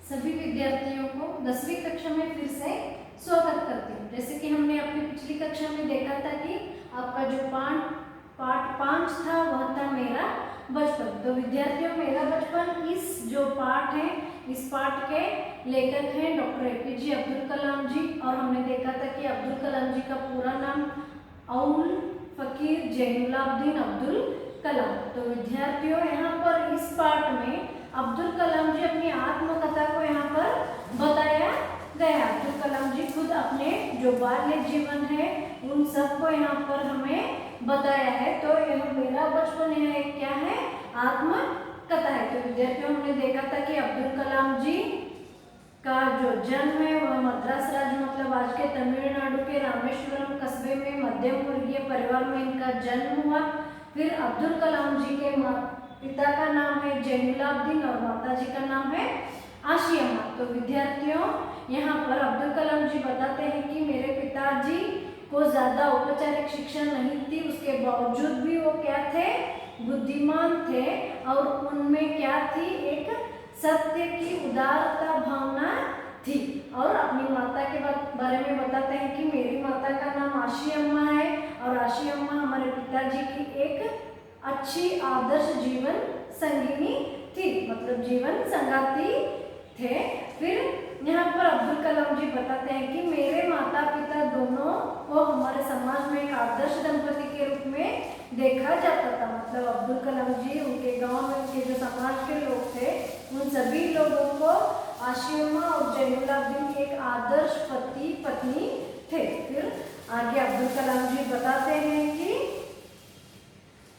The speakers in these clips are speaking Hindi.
सभी विद्यार्थियों को 10वीं कक्षा में फिर से स्वागत करती हूँ। जैसे कि हमने अपनी पिछली कक्षा में देखा था कि आपका जो पाठ 5 था वह था मेरा बचपन। तो विद्यार्थियों, मेरा बचपन इस जो पाठ है, इस पाठ के लेखक हैं डॉक्टर APJ अब्दुल कलाम जी। और हमने देखा था कि अब्दुल कलाम जी का पूरा नाम अउल फकीर जैनुलाब्दीन अब्दुल कलाम। तो विद्यार्थियों, यहाँ पर इस पाठ में अब्दुल कलाम जी अपनी आत्मकथा को यहाँ पर बताया गया। अब्दुल कलाम जी खुद अपने जो बाल्य जीवन है उन सब को यहाँ पर हमें बताया है। तो यह मेरा बचपन, यह एक क्या है, आत्मकथा है। तो विद्यार्थियों, हमने देखा था कि अब्दुल कलाम जी का जो जन्म है वह मद्रास राज्य मतलब आज के तमिलनाडु के रामेश्वरम कस्बे में मध्यम वर्गीय परिवार में इनका जन्म हुआ। फिर अब्दुल कलाम जी के पिता का नाम है जैनुलाब्दीन और माता जी का नाम है आशियामा। तो विद्यार्थियों, यहाँ पर अब्दुल कलाम जी बताते हैं कि मेरे पिताजी को ज़्यादा औपचारिक शिक्षा नहीं थी, उसके बावजूद भी वो क्या थे, बुद्धिमान थे। और उनमें क्या थी, एक सत्य की उदारता भावना थी। और अपनी माता के बारे में बताते हैं कि मेरी माता का नाम आशी अम्मा है और आशी अम्मा हमारे पिताजी की एक अच्छी आदर्श जीवन संगिनी थी, मतलब जीवन संगाती थे। फिर यहाँ पर अब्दुल कलाम जी बताते हैं कि मेरे माता पिता दोनों को हमारे समाज में एक आदर्श दंपति के रूप में देखा जाता था। मतलब अब्दुल कलाम जी उनके गांव में उनके जो समाज के लोग थे उन सभी लोगों को आशियामा और जैनुलाब्दीन के एक आदर्श पति पत्नी थे। फिर आगे अब्दुल कलाम जी बताते हैं कि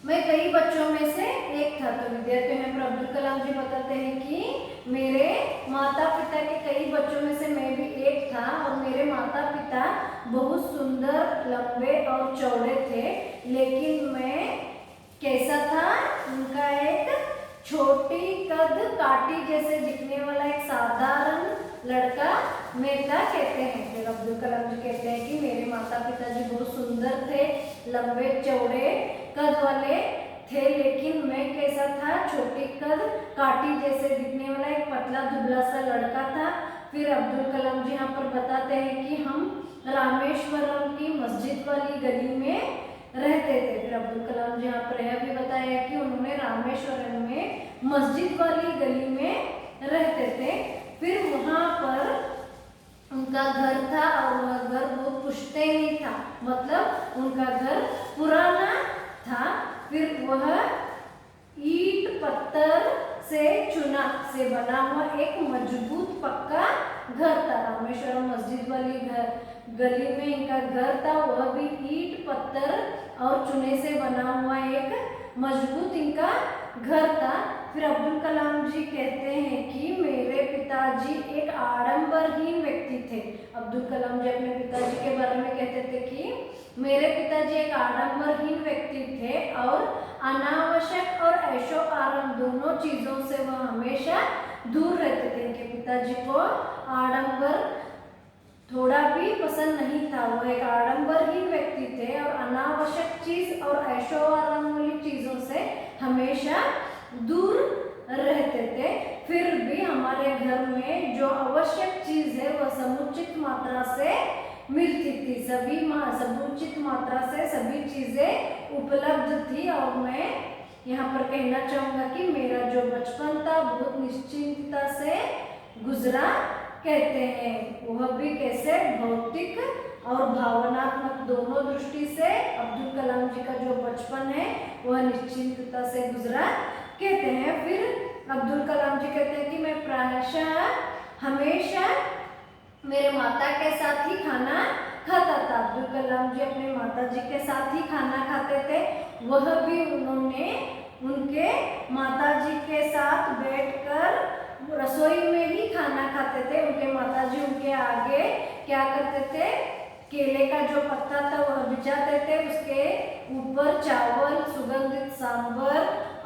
मैं कई बच्चों में से एक था। तो विद्यार्थियों, यहाँ पर अब्दुल कलाम जी बताते हैं कि मेरे माता पिता के कई बच्चों में से मैं भी एक था और मेरे माता पिता बहुत सुंदर, लंबे और चौड़े थे, लेकिन मैं कैसा था, उनका एक छोटी कद काटी जैसे दिखने वाला एक साधारण लड़का मैं था, कहते हैं। फिर अब्दुल कलाम जी कहते हैं कि मेरे माता पिताजी बहुत सुंदर थे, लंबे चौड़े कद वाले थे, लेकिन मैं कैसा था, छोटी कद काटी जैसे दिखने वाला एक पतला दुबला सा लड़का था। फिर अब्दुल कलाम जी यहाँ पर बताते हैं कि हम रामेश्वरम की मस्जिद वाली गली में रहते थे। फिर अब्दुल कलाम जी यहाँ पर यह भी बताया कि उन्होंने रामेश्वरम में मस्जिद वाली गली में रहते थे। फिर वहाँ पर उनका घर था और वह घर बहुत पुश्तैनी था, मतलब उनका घर पुराना था। फिर वह ईंट पत्थर से चुना से बना हुआ एक मजबूत पक्का घर था। रामेश्वरम मस्जिद वाली गली में इनका घर था, वह भी ईंट पत्थर और चुने से बना हुआ एक मजबूत इनका घर था। फिर अब्दुल कलाम जी कहते हैं कि मेरे पिताजी एक आडंबरहीन व्यक्ति थे। अब्दुल कलाम जी अपने पिताजी के बारे में कहते थे कि मेरे पिताजी एक आडंबरहीन व्यक्ति थे और अनावश्यक और ऐशो आराम दोनों चीज़ों से वह हमेशा दूर रहते थे। इनके पिताजी को आडंबर थोड़ा भी पसंद नहीं था, वो एक आडंबरहीन व्यक्ति थे और अनावश्यक चीज और ऐशो आराम वाली चीजों से हमेशा दूर रहते थे। फिर भी हमारे घर में जो आवश्यक चीज है वह समुचित मात्रा से मिलती थी, समुचित मात्रा से सभी चीजें उपलब्ध थी। और मैं यहाँ पर कहना चाहूँगा कि मेरा जो बचपन था बहुत निश्चिंतता से गुजरा, कहते हैं। वह भी कैसे, भौतिक और भावनात्मक दोनों दृष्टि से अब्दुल कलाम जी का जो बचपन है वह निश्चिंतता से गुजरा, कहते हैं। फिर अब्दुल कलाम जी कहते हैं कि मैं प्रायशः हमेशा मेरे माता के साथ ही खाना खाता था। अब्दुल कलाम जी अपने माता जी के साथ ही खाना खाते थे। वह भी उन्होंने उनके माता जी के साथ बैठकर रसोई में ही खाना खाते थे। उनके माताजी उनके आगे क्या करते थे, केले का जो पत्ता था वह बिछाते थे, उसके ऊपर चावल, सुगंधित सांभर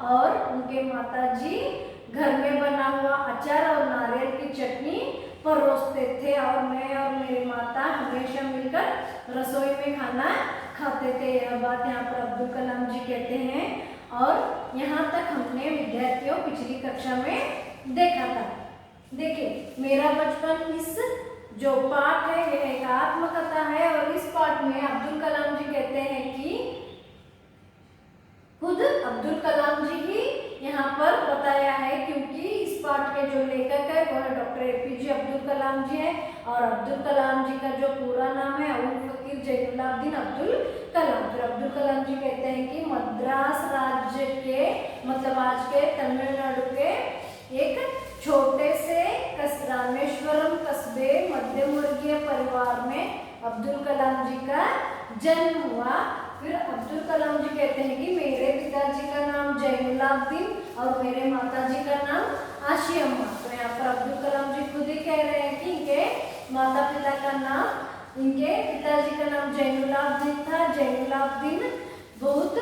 और उनके माताजी घर में बना हुआ अचार और नारियल की चटनी परोसते थे। और मैं और मेरी माता हमेशा मिलकर रसोई में खाना खाते थे। यह बात यहाँ पर अब्दुल कलाम जी कहते हैं। और यहाँ तक हमने विद्यार्थियों पिछली कक्षा में देखा था। देखिए मेरा बचपन इस जो पाठ है यह एक आत्मकथा है और इस पाठ में अब्दुल कलाम जी कहते हैं कि खुद अब्दुल कलाम जी ही यहाँ पर बताया है, क्योंकि इस पाठ के जो लेखक है वह डॉक्टर एपीजे अब्दुल कलाम जी है और अब्दुल कलाम जी का जो पूरा नाम है अबुल फकीर जैनुलाब्दीन अब्दुल कलाम। फिर अब्दुल कलाम जी कहते हैं कि मद्रास राज्य के मतलब आज के तमिलनाडु के एक छोटे से रामेश्वरम कस्बे मध्यम वर्गीय परिवार में अब्दुल कलाम जी का जन्म हुआ। फिर अब्दुल कलाम जी कहते हैं कि मेरे पिताजी का नाम जैनुलाब्दीन और मेरे माताजी का नाम आशी अम्मा। तो यहाँ पर अब्दुल कलाम जी खुद ही कह रहे हैं कि इनके माता पिता का नाम, इनके पिताजी का नाम जैनुलाब्दीन था। जैनुलाब्दीन बहुत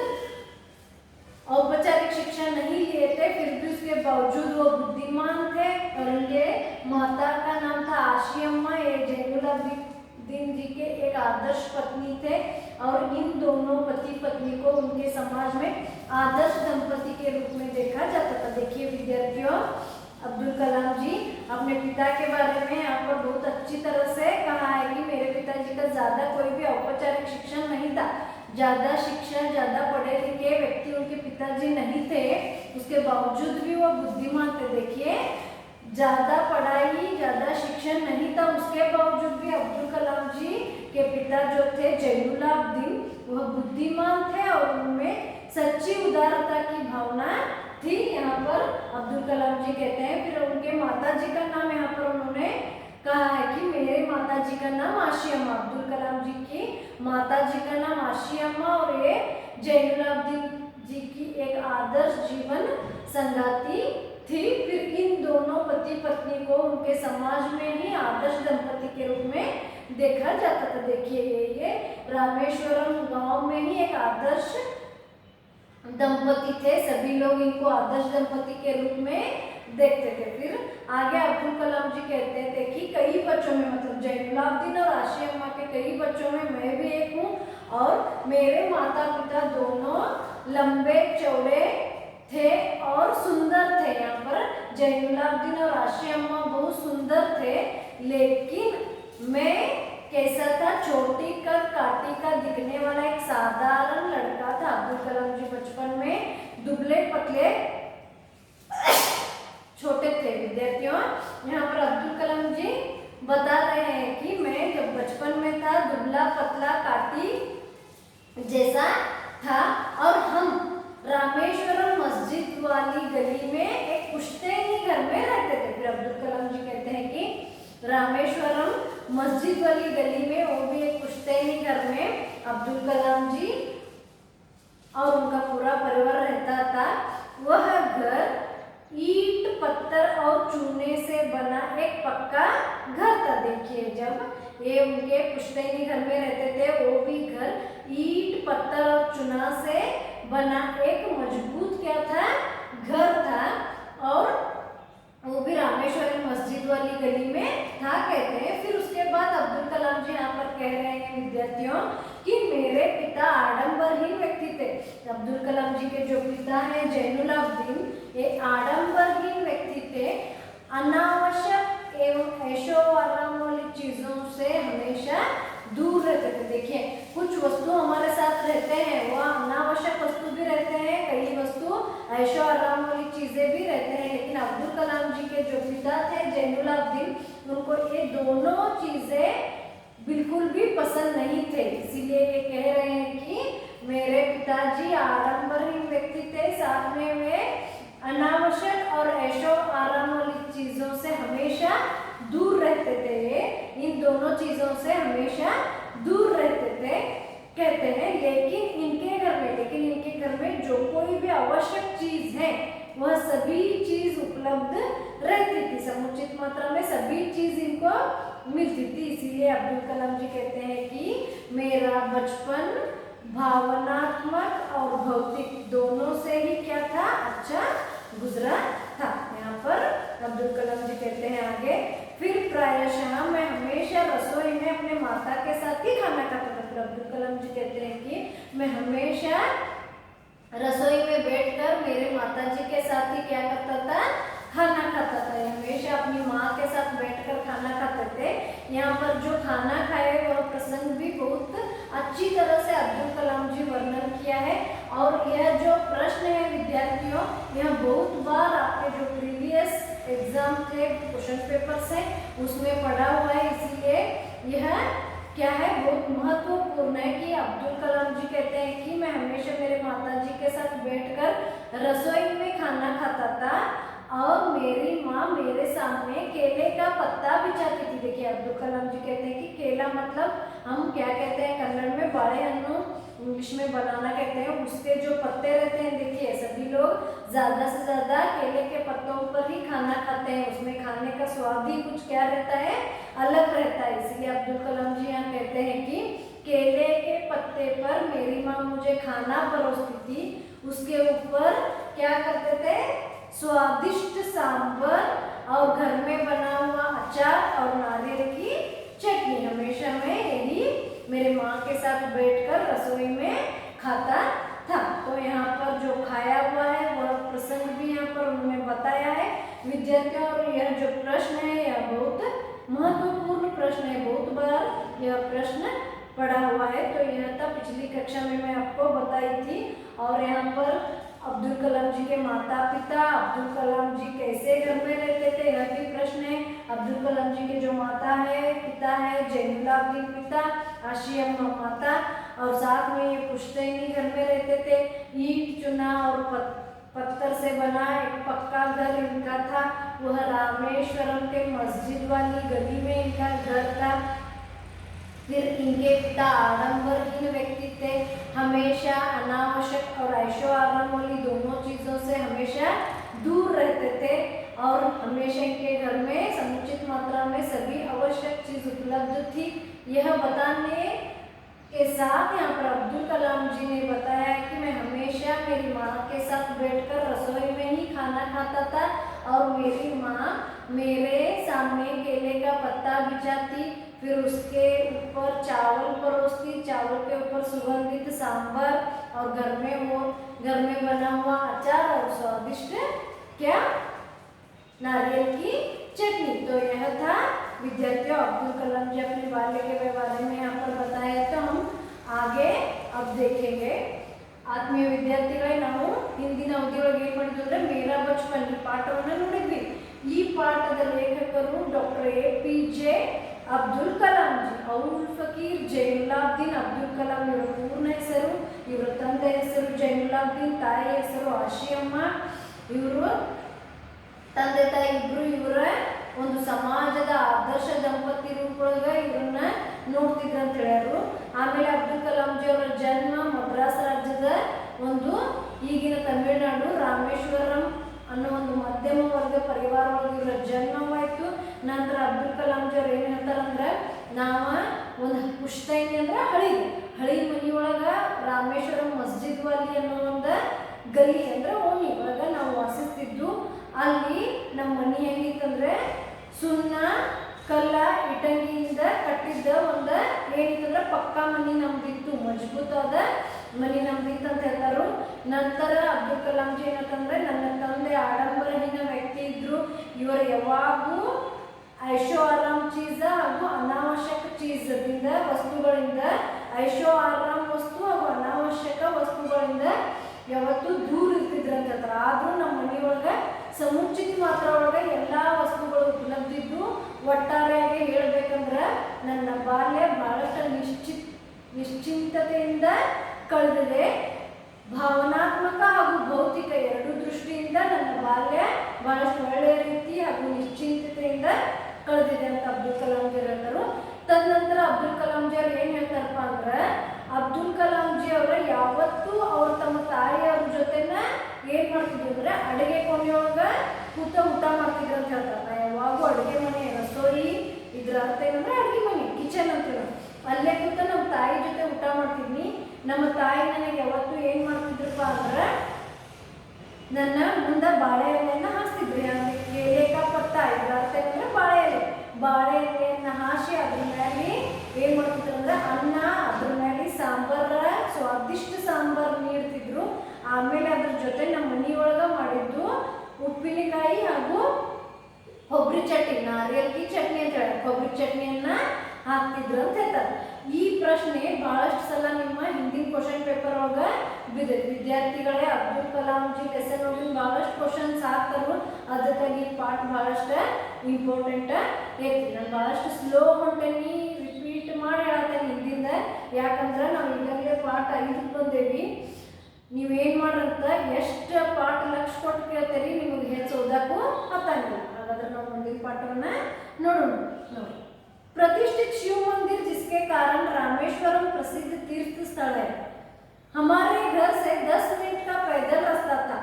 औपचारिक शिक्षा नहीं लिए थे, फिर भी उसके बावजूद वो बुद्धिमान थे और इनके माता का नाम था आशी अम्मा। ये जैनुलाब्दीन जी के एक आदर्श पत्नी थे और इन दोनों पति पत्नी को उनके समाज में आदर्श दंपति के रूप में देखा जाता था। देखिए विद्यार्थियों, अब्दुल कलाम जी अपने पिता के बारे में यहाँ पर बहुत अच्छी तरह से कहा है कि मेरे पिताजी का ज़्यादा कोई भी औपचारिक शिक्षण नहीं था, ज़्यादा शिक्षा ज़्यादा पढ़े लिखे व्यक्ति उनके पिताजी नहीं थे, उसके बावजूद भी वो बुद्धिमान थे। देखिए ज़्यादा पढ़ाई ज़्यादा शिक्षण नहीं था, उसके बावजूद भी अब्दुल कलाम जी के पिता जो थे जैनुलाब्दीन वह बुद्धिमान थे और उनमें सच्ची उदारता की भावना थी। यहाँ पर अब्दुल कलाम जी कहते हैं। फिर उनके माता जी का नाम यहाँ पर उन्होंने कहा है कि मेरे माता जी का नाम आशी अम्मा। अब्दुल कलाम जी की माता जी का नाम आशी अम्मा और ये जैनुलाब्दीन जी की एक आदर्श जीवन संगाती थी। फिर इन दोनों पति पत्नी को उनके समाज में ही आदर्श दंपति के रूप में देखा जाता था। देखिए ये रामेश्वरम गांव में ही एक आदर्श दंपति थे, सभी लोग इनको आदर्श दंपति के रूप में देखते थे। फिर आगे अब्दुल कलाम जी कहते थे कि कई बच्चों में मतलब जैनुलाब्दीन और आशी अम्मा के कई बच्चों में मैं भी एक हूँ और मेरे माता पिता दोनों लंबे चौड़े थे और सुंदर थे। यहाँ पर जैनुलाब्दीन और आशी अम्मा बहुत सुंदर थे, लेकिन मैं कैसा था, छोटी कर काटी का दिखने वाला एक साधारण लड़का था। अब्दुल कलाम जी बचपन में दुबले पतले छोटे थे। विद्यार्थियों, यहाँ पर अब्दुल कलाम जी बता रहे हैं कि मैं जब बचपन में था दुबला पतला काटी जैसा था और हम रामेश्वरम मस्जिद वाली गली में एक पुश्तैनी घर में रहते थे। फिर अब्दुल कलाम जी कहते हैं कि रामेश्वरम मस्जिद वाली गली में वो भी एक पुश्तैनी घर में अब्दुल कलाम जी और उनका पूरा परिवार रहता था। वह घर ईंट पत्थर और चूने से बना एक पक्का घर था। देखिए जब ये उनके पुश्तैनी घर में रहते थे वो भी घर ईंट पत्थर और चूना से बना एक मजबूत क्या था, घर था और वो भी रामेश्वरम मस्जिद वाली गली में था कहते हैं। फिर उसके बाद अब्दुल कलाम जी यहाँ पर कह रहे हैं विद्यार्थियों कि मेरे पिता आडंबरहीन व्यक्ति थे। अब्दुल कलाम जी के जो पिता हैं जैनुलाब्दीन, ये आडंबरहीन व्यक्ति थे, अनावश्यक एवं ऐशो आराम वाली चीजों से हमेशा दूर रहते थे। देखिए कुछ वस्तु हमारे साथ रहते हैं, वह अनावश्यक वस्तु भी रहते हैं, कई वस्तु ऐशो आराम वाली चीजें भी रहते हैं, लेकिन अब्दुल कलाम जी के जो पिता थे जैनुलाब्दीन उनको ये दोनों चीजें बिल्कुल भी पसंद नहीं थे। इसीलिए ये कह रहे हैं कि मेरे पिताजी आडंबरहीन व्यक्ति थे, साथ में वे अनावश्यक और ऐशो आराम वाली चीजों से हमेशा दूर रहते थे। इन दोनों चीजों से हमेशा दूर रहते थे कहते हैं। लेकिन इनके घर में जो कोई भी आवश्यक चीज है वह सभी चीज उपलब्ध रहती थी, समुचित मात्रा में सभी चीज इनको मिलती थी। इसीलिए अब्दुल कलाम जी कहते हैं कि मेरा बचपन भावनात्मक और भौतिक दोनों से ही क्या था, अच्छा गुजरा था। यहाँ पर अब्दुल कलाम जी कहते हैं आगे, फिर प्रायशः मैं हमेशा रसोई में अपने माता के साथ ही खाना खाता था। फिर अब्दुल कलाम जी कहते हैं कि मैं हमेशा रसोई में बैठकर मेरे माता जी के साथ ही क्या करता था, खाना खाता था, हमेशा अपनी माँ के साथ बैठकर खाना खाते थे। यहाँ पर जो खाना खाए वह प्रसंग भी बहुत अच्छी तरह से अब्दुल कलाम जी वर्णन किया है। और यह जो प्रश्न है विद्यार्थियों, यह बहुत बार आपके जो प्रीवियस एग्जाम के क्वेश्चन पेपर्स हैं उसमें पढ़ा हुआ है, इसीलिए यह क्या है बहुत महत्वपूर्ण है कि अब्दुल कलाम जी कहते हैं कि मैं हमेशा मेरे माता जी के साथ बैठकर रसोई में खाना खाता था और मेरी माँ मेरे सामने केले का पत्ता बिछाती थी। देखिए अब्दुल कलाम जी कहते हैं कि केला मतलब हम क्या कहते हैं कन्नड़ में बाड़े हन्नू, इंग्लिश में बनाना कहते हैं, उसके जो पत्ते रहते हैं, देखिए सभी लोग ज़्यादा से ज़्यादा केले के पत्तों पर ही खाना खाते हैं, उसमें खाने का स्वाद ही कुछ क्या रहता है अलग रहता है। इसलिए अब्दुल कलाम जी यहाँ कहते हैं कि केले के पत्ते पर मेरी माँ मुझे खाना परोसती थी, उसके ऊपर क्या करते थे स्वादिष्ट सांभर और घर में बना हुआ अचार और नारियल की चटनी। हमेशा मैं यही मेरे माँ के साथ बैठकर रसोई में खाता था। तो यहाँ पर जो खाया हुआ है वह प्रसंग भी यहाँ पर उन्होंने बताया है विद्यार्थियों। और यह जो प्रश्न है यह बहुत महत्वपूर्ण प्रश्न है, बहुत बार यह प्रश्न पढ़ा हुआ है। तो यह था पिछली कक्षा में मैं आपको बताई थी। और यहाँ पर अब्दुल कलाम जी के माता पिता, अब्दुल कलाम जी कैसे घर में रहते थे यह भी प्रश्न है। अब्दुल कलाम जी के जो माता है पिता है जैनुलाब्दीन पिता, आशिया अम्मा माता, और साथ में ये पुश्तैनी घर में रहते थे। ईंट चुना और पत्थर से बना एक पक्का घर इनका था, वह रामेश्वरम के मस्जिद वाली गली में इनका घर था। फिर इनके पिता आडंबरहीन व्यक्ति थे, हमेशा अनावश्यक और ऐशो आराम वाली दोनों चीज़ों से हमेशा दूर रहते थे। और हमेशा इनके घर में समुचित मात्रा में सभी आवश्यक चीज़ उपलब्ध थी। यह बताने के साथ यहाँ पर अब्दुल कलाम जी ने बताया कि मैं हमेशा मेरी माँ के साथ बैठकर रसोई में ही खाना खाता था और मेरी माँ मेरे सामने केले का पत्ता बिछाती, फिर उसके ऊपर चावल परोसती, चावल के ऊपर सुगंधित सांभर और घर में बना हुआ अचार और स्वादिष्ट क्या नारियल की चटनी। तो यह था विद्यार्थियों अब्दुल कलाम जी अपने बाल्य के बारे में यहाँ पर बताया। तो हम आगे अब देखेंगे। ಆತ್ಮೀಯ ವಿದ್ಯಾರ್ಥಿಗಳೇ, ನಾವು ಹಿಂದಿನ ಅವಧಿಯೊಳಗೆ ಏನು ಮಾಡಿದ್ವಿ ಮೇರಾ ಬಚಪನ್ ಈ ಪಾಠವನ್ನು ನೋಡಿದ್ವಿ। ಈ ಪಾಠದ ಲೇಖಕರು ಡಾಕ್ಟರ್ APJ ಅಬ್ದುಲ್ ಕಲಾಂ ಜಿ, ಔಲ್ ಫಕೀರ್ ಜೈನುಲಾಬ್ದೀನ್ ಅಬ್ದುಲ್ ಕಲಾಂ ಇವರ ಪೂರ್ಣ ಹೆಸರು, ಇವರ ತಂದೆ ಹೆಸರು ಜೈನುಲಾಬ್ದೀನ್, ತಾಯಿ ಹೆಸರು ಆಶಿಯಮ್ಮ। ಇವರು ತಂದೆ ತಾಯಿ ಇಬ್ಬರು ಇವರ ಒಂದು ಸಮಾಜದ ಆದರ್ಶ ದಂಪತಿ ರೂಪೊಳಗ ಇವರನ್ನ ನೋಡ್ತಿದ್ರು ಅಂತ ಹೇಳ್ಯಾರು। ಆಮೇಲೆ ಅಬ್ದುಲ್ ಕಲಾಂ ಜಿ ಅವರ ಜನ್ಮ ಮದ್ರಾಸ್ ರಾಜ್ಯದ ಒಂದು ಈಗಿನ ತಮಿಳುನಾಡು ರಾಮೇಶ್ವರಂ ಅನ್ನೋ ಒಂದು ಮಧ್ಯಮ ವರ್ಗ ಪರಿವಾರ ಒಳಗೆ ಇವರ ಜನ್ಮವಾಯಿತು। ನಂತರ ಅಬ್ದುಲ್ ಕಲಾಂ ಜಿ ಅವ್ರು ಏನು ಹೇಳ್ತಾರಂದ್ರೆ, ನಾವ ಒಂದು ಪುಶ್ತೈನಿ ಅಂದ್ರೆ ಹಳಿ ಮನೆಯೊಳಗ ರಾಮೇಶ್ವರಂ ಮಸ್ಜಿದ್ ವಾಲಿ ಅನ್ನೋ ಒಂದು ಗಲಿ ಅಂದ್ರೆ ಓಣಿ ಒಳಗ ನಾವು ವಾಸಿಸ್ತಿದ್ದು। ಅಲ್ಲಿ ನಮ್ಮ ಮನೆ ಹೆಂಗಿತ್ತಂದ್ರೆ ಸುಣ್ಣ ಕಲ್ಲ ಇಟಂಗಿಯಿಂದ ಕಟ್ಟಿದ್ದ ಒಂದು ಏನಿತ್ತಂದ್ರೆ ಪಕ್ಕಾ ಮನೆ ನಮ್ದಿತ್ತು, ಮಜಬೂತಾದ ಮನೆ ನಮ್ದಿತ್ತು ಅಂತ ಹೇಳ್ತಾರು। ನಂತರ ಅಬ್ದುಲ್ ಕಲಾಂ ಜಿ ಏನಂತಂದ್ರೆ, ನನ್ನ ತಂದೆ ಆಡಂಬರಹೀನ ವ್ಯಕ್ತಿ ಇದ್ರು, ಇವರು ಯಾವಾಗೂ ಐಶೋ ಆರಾಮ್ ಚೀಸ್ ಹಾಗೂ ಅನಾವಶ್ಯಕ ಚೀಸದಿಂದ ವಸ್ತುಗಳಿಂದ, ಐಶೋ ಆರಾಮ್ ವಸ್ತು ಹಾಗೂ ಅನಾವಶ್ಯಕ ವಸ್ತುಗಳಿಂದ ಯಾವತ್ತೂ ದೂರ ಇರ್ತಿದ್ರು ಅಂತ ಹೇಳ್ತಾರೆ। ಆದರೂ ನಮ್ಮ ಮನೆಯೊಳಗೆ ಸಮುಚಿತ ಮಾತ್ರ ಒಳಗೆ ಎಲ್ಲ ವಸ್ತುಗಳು ಉಪಲಬ್ಧಿದ್ದು, ಒಟ್ಟಾರೆಯಾಗಿ ಹೇಳ್ಬೇಕಂದ್ರೆ ನನ್ನ ಬಾಲ್ಯ ಬಹಳಷ್ಟು ನಿಶ್ಚಿಂತತೆಯಿಂದ ಕಳೆದಿದೆ। ಭಾವನಾತ್ಮಕ ಹಾಗೂ ಭೌತಿಕ ಎರಡೂ ದೃಷ್ಟಿಯಿಂದ ನನ್ನ ಬಾಲ್ಯ ಬಹಳಷ್ಟು ಒಳ್ಳೆಯ ರೀತಿ ಹಾಗೂ ನಿಶ್ಚಿಂತತೆಯಿಂದ ಕಳೆದಿದೆ ಅಂತ ಅಬ್ದುಲ್ ಕಲಾಂ ಜಿ ಹೇಳ್ತಾರೆ। ತದನಂತರ ಅಬ್ದುಲ್ ಕಲಾಂ ಜಿ ಅವ್ರು ಏನು ಹೇಳ್ತಾರಪ್ಪ ಅಂದ್ರೆ, ಅಬ್ದುಲ್ ಕಲಾಂ ಜಿ ಅವರ ಯಾವತ್ತೂ ಅವ್ರು ತಮ್ಮ ತಾಯಿಯವ್ರ ಜೊತೆನ ಏನು ಮಾಡ್ತಿದ್ರು ಅಂದ್ರೆ ಅಡುಗೆ ಕೋಣೆಯೊಳಗೆ ಕೂತ ಊಟ ಮಾಡ್ತಿದ್ರು ಅಂತ ಹೇಳ್ತಾರೆ। ಯಾವಾಗೂ ಅಡುಗೆ ಮನೆ ರಸೋಯಿ ಇದ್ರ ಅರ್ಥ ಏನಂದ್ರೆ ಅಡುಗೆ ಮನೆ ಕಿಚನ್ ಅಂತೀವಿ, ಅಲ್ಲೇ ಕೂತ ನಮ್ಮ ತಾಯಿ ಜೊತೆ ಊಟ ಮಾಡ್ತಿದ್ವಿ। ನಮ್ಮ ತಾಯಿ ನನಗೆ ಯಾವತ್ತೂ ಏನು ಮಾಡ್ತಿದ್ರಪ್ಪ ಅಂದ್ರೆ ನನ್ನ ಮುಂದೆ ಬಾಳೆ ಎಲೆಯನ್ನು ಹಾಸ್ತಿದ್ರಿ, ಅಂದರೆ ಕೇಲೇಕ ಪತ್ತ ಇದ್ರ ಅರ್ಥ ಏನಂದ್ರೆ ಬಾಳೆ ಎಲೆಯನ್ನು ಹಾಸಿ ಅದ್ರ ಮೇಲೆ ಏನು ಮಾಡ್ತಿದ್ರು ಅಂದ್ರೆ ಅನ್ನ, ಅದ್ರ ಮೇಲೆ ಸಾಂಬಾರ ಸ್ವಾದಿಷ್ಟ ಸಾಂಬಾರು ನೀಡ್ತಿದ್ರು। ಆಮೇಲೆ ಅದ್ರ ಜೊತೆ ನಮ್ಮ ಮನೆಯೊಳಗೆ ಮಾಡಿದ್ದು ಉಪ್ಪಿನಕಾಯಿ ಹಾಗೂ ಕೊಬ್ಬರಿ ಚಟ್ನಿ ನಾರಿಯಲ್ಗಿ ಚಟ್ನಿ ಅಂತ ಹೇಳಿ ಕೊಬ್ಬರಿ ಚಟ್ನಿಯನ್ನ ಹಾಕ್ತಿದ್ರು ಅಂತ ಹೇಳ್ತಾರೆ. ಈ ಪ್ರಶ್ನೆ ಬಹಳಷ್ಟು ಸಲ ನಿಮ್ಮ ಹಿಂದಿನ ಕ್ವಶನ್ ಪೇಪರ್ ಒಳಗ ಬಿದ್ದಿದೆ. ವಿದ್ಯಾರ್ಥಿಗಳೇ ಅಬ್ದುಲ್ ಕಲಾಂ ಜಿ ಲೆಸನ್ ಒಳಗಿನ ಬಹಳಷ್ಟು ಕ್ವಶನ್ಸ್ ಆಗ್ತಾರು, ಅದಕ್ಕಾಗಿ ಈ ಪಾಠ ಬಹಳಷ್ಟು ಇಂಪಾರ್ಟೆಂಟ್ ಐತಿ. ನಾನು ಬಹಳಷ್ಟು ಸ್ಲೋ ಹೊಂಟೇನಿ, ರಿಪೀಟ್ ಮಾಡಿ ಹೇಳ್ತೇನೆ ಹಿಂದಿಂದ, ಯಾಕಂದ್ರೆ ನಾವು ಈಗಾಗಲೇ ಪಾಠ 5ಕ್ಕೆ ಬಂದೇವಿ. ನೀವೇನು ಮಾಡ್ರಂತ ಎಷ್ಟು ಪಾಠ ಲಕ್ಷ ಕೊಟ್ಟು ಕೇಳ್ತೀರಿ, ನಿಮಗೆ ಹೆಚ್ಚು ಓದಕ್ಕೂ ಹತ್ತಂಗಿಲ್ಲ. ಹಾಗಾದ್ರೆ ನಾವು ಮುಂದಿನ ಪಾಠವನ್ನ ನೋಡೋಣ. ನೋಡಿ, प्रतिष्ठित शिव मंदिर जिसके कारण रामेश्वरम प्रसिद्ध तीर्थ स्थल है। हमारे घर से 10 मिनट का पैदल रास्ता था।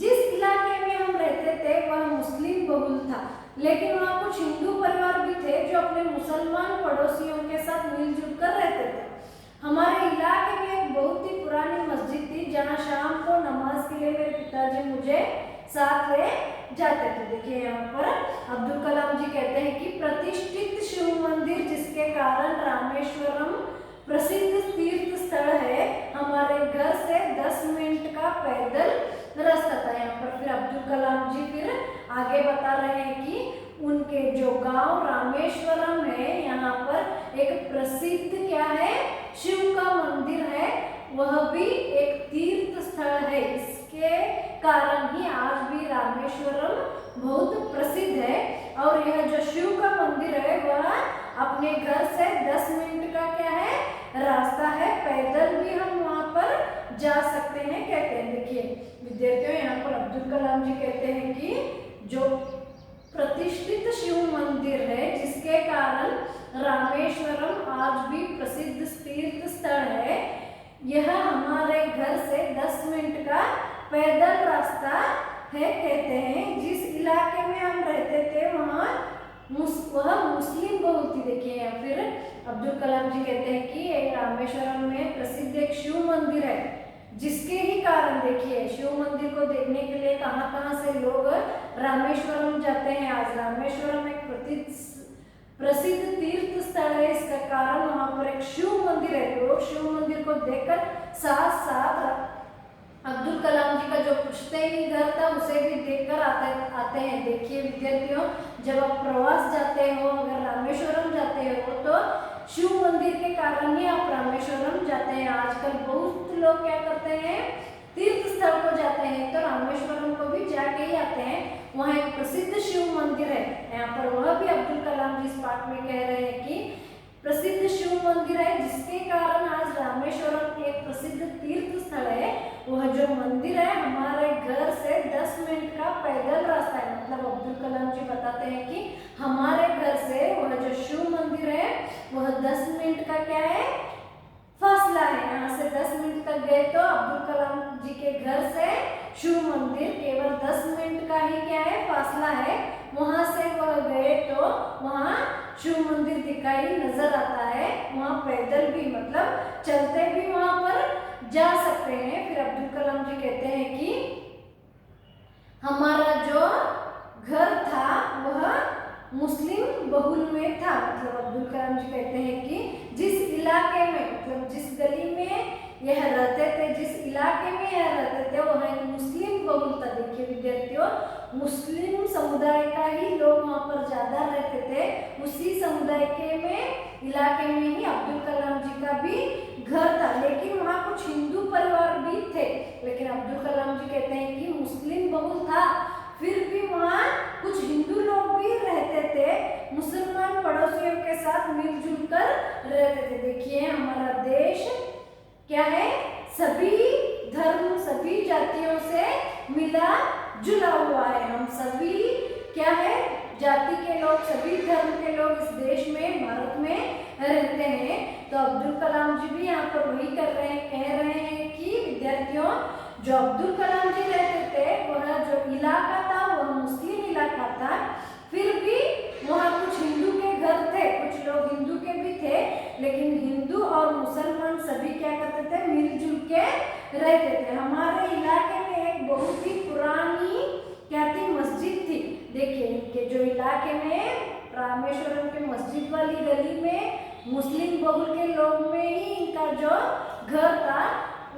जिस इलाके में हम रहते थे वह मुस्लिम बहुल था, लेकिन वहाँ कुछ हिंदू परिवार भी थे जो अपने मुसलमान पड़ोसियों के साथ मिलजुल कर रहते थे। हमारे इलाके में एक बहुत ही पुरानी मस्जिद थी जहाँ शाम को नमाज के लिए मेरे पिताजी मुझे साथ ले जाते थे। देखिए यहाँ पर अब्दुल कलाम जी कहते हैं कि प्रतिष्ठित शिव मंदिर जिसके कारण रामेश्वरम प्रसिद्ध तीर्थ स्थल है, हमारे घर से 10 मिनट का पैदल रास्ता था। यहाँ पर फिर अब्दुल कलाम जी फिर आगे बता रहे हैं कि उनके जो गांव रामेश्वरम है, यहाँ पर एक प्रसिद्ध क्या है, शिव का मंदिर है, वह भी एक तीर्थ स्थल है। इसके कारण ही आज भी रामेश्वरम बहुत प्रसिद्ध है। और यह जो शिव का मंदिर है वह अपने घर से 10 मिनट का क्या है, रास्ता है, पैदल भी हम वहाँ पर जा सकते हैं कहते हैं। देखिए विद्यार्थियों, यहाँ पर अब्दुल कलाम जी कहते हैं कि जो प्रतिष्ठित शिव मंदिर है जिसके कारण रामेश्वरम आज भी प्रसिद्ध तीर्थ स्थल है, यह हमारे घर से 10 मिनट का पैदल रास्ता है कहते हैं। जिस इलाके में हम रहते थे वहाँ वह मुस्लिम बहुल थी। देखिए या फिर अब्दुल कलाम जी कहते हैं कि रामेश्वरम में प्रसिद्ध एक शिव मंदिर है, जिसके ही कारण देखिए शिव मंदिर को देखने के लिए कहाँ कहाँ से लोग रामेश्वरम जाते हैं। आज रामेश्वरम एक प्रसिद्ध तीर्थ स्थल है, इसका कारण वहाँ पर एक शिव मंदिर है। लोग शिव मंदिर को देखकर साथ साथ अब्दुल कलाम जी का जो पुश्तैनी घर था उसे भी देखकर आते हैं। देखिए विद्यार्थियों, जब आप प्रवास जाते हो, अगर रामेश्वरम जाते हो तो शिव मंदिर के कारण ही आप रामेश्वरम जाते हैं। आजकल बहुत लोग क्या करते हैं, तीर्थ स्थल को जाते हैं तो रामेश्वरम को भी जाके ही आते हैं। वहाँ एक प्रसिद्ध शिव मंदिर है, यहाँ पर वह भी अब्दुल कलाम जी इस पाठ में कह रहे हैं कि प्रसिद्ध शिव मंदिर है जिसके कारण आज रामेश्वरम एक प्रसिद्ध तीर्थ स्थल है। वह जो मंदिर है हमारे घर से 10 मिनट का पैदल रास्ता है। मतलब अब्दुल कलाम जी बताते हैं कि हमारे घर से वह जो शिव मंदिर है वह 10 मिनट का क्या है, फासला है। यहाँ से 10 मिनट तक गए तो अब्दुल कलाम जी के घर से शिव मंदिर केवल 10 मिनट का ही क्या है, फासला है। वहाँ से वह गए तो वहाँ शिव मंदिर दिखाई नजर आता है। वहाँ पैदल भी मतलब चलते भी वहाँ पर जा सकते हैं। फिर अब्दुल कलाम जी कहते हैं कि हमारा जो घर था वह मुस्लिम बहुल में था। मतलब अब्दुल कलाम जी कहते हैं कि जिस इलाके में, मतलब जिस गली में यह रहते थे, जिस इलाके में यह रहते थे वह एक मुस्लिम बहुल था। देखिए विद्यार्थियों, मुस्लिम समुदाय का ही लोग वहाँ पर ज़्यादा रहते थे। उसी समुदाय के में इलाके में ही अब्दुल कलाम जी का भी घर था, लेकिन वहाँ कुछ हिंदू परिवार भी थे। लेकिन अब्दुल कलाम जी कहते हैं कि मुस्लिम बहुल था, फिर भी वहाँ कुछ हिंदू लोग भी रहते थे, मुसलमान पड़ोसियों के साथ मिलजुल कर रहते थे। देखिए हमारा देश क्या है, सभी धर्म सभी जातियों से मिला जुला हुआ है। हम सभी क्या है, जाति के लोग, सभी धर्म के लोग इस देश में, भारत में रहते हैं। तो अब्दुल कलाम जी भी यहाँ पर वही कह रहे हैं कि विद्यार्थियों, जो अब्दुल कलाम जी रहते थे वह जो इलाका था वह मुस्लिम इलाका था, फिर भी वहाँ कुछ हिंदू के घर थे, कुछ लोग हिंदू के भी थे, लेकिन हिंदू और मुसलमान सभी क्या करते थे, मिलजुल के रहते थे। हमारे इलाके में एक बहुत ही पुरानी क्या थी, मस्जिद थी। देखिए इनके जो इलाके में रामेश्वरम के मस्जिद वाली गली में मुस्लिम बहुल के लोग में ही इनका जो घर था,